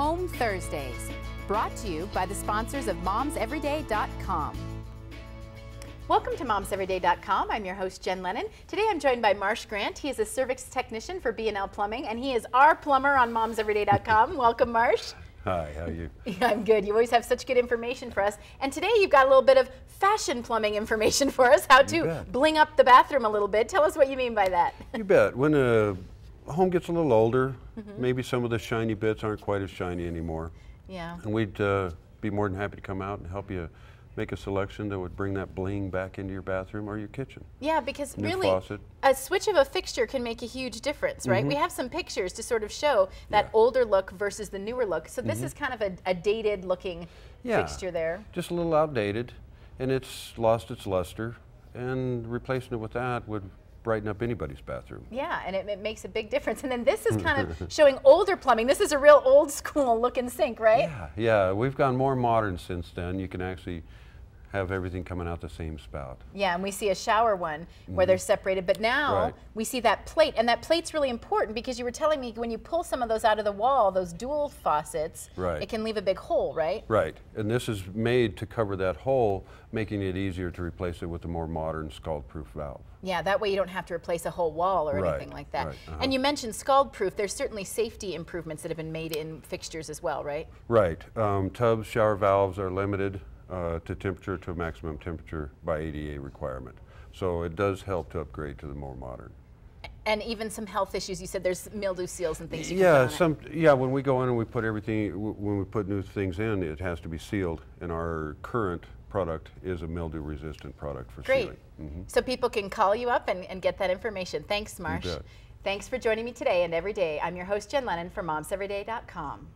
Home Thursdays, brought to you by the sponsors of MomsEveryday.com. Welcome to MomsEveryday.com. I'm your host, Jen Lennon. Today I'm joined by Marsh Grant. He is a cervix technician for B&L Plumbing, and he is our plumber on MomsEveryday.com. Welcome, Marsh. Hi, how are you? Yeah, I'm good. You always have such good information for us. And today you've got a little bit of fashion plumbing information for us, how to bling up the bathroom a little bit. Tell us what you mean by that. You bet. When a home gets a little older, maybe some of the shiny bits aren't quite as shiny anymore. Yeah. And we'd be more than happy to come out and help you make a selection that would bring that bling back into your bathroom or your kitchen. Yeah, because New really, faucet. a switch of a fixture can make a huge difference, right? We have some pictures to sort of show that older look versus the newer look. So this is kind of a dated looking fixture there. Just a little outdated, and it's lost its luster, and replacing it with that would brighten up anybody's bathroom. Yeah, and it makes a big difference. And then this is kind of showing older plumbing. This is a real old school looking sink, right? Yeah, we've gone more modern since then. You can actually have everything coming out the same spout. Yeah, and we see a shower one where they're separated, but now we see that plate, and that plate's really important because you were telling me when you pull some of those out of the wall, those dual faucets, it can leave a big hole, right? Right, and this is made to cover that hole, making it easier to replace it with a more modern scald-proof valve. Yeah, that way you don't have to replace a whole wall or anything like that. And you mentioned scald-proof. There's certainly safety improvements that have been made in fixtures as well, right? Right, tubs, shower valves are limited to temperature to a maximum temperature by ADA requirement. So it does help to upgrade to the more modern. And even some health issues. You said there's mildew seals and things you can put on it. When we go in and we put everything, when we put new things in, it has to be sealed. And our current product is a mildew resistant product for sealing. So people can call you up and get that information. Thanks, Marsh. Thanks for joining me today and every day. I'm your host, Jen Lennon for MomsEveryday.com.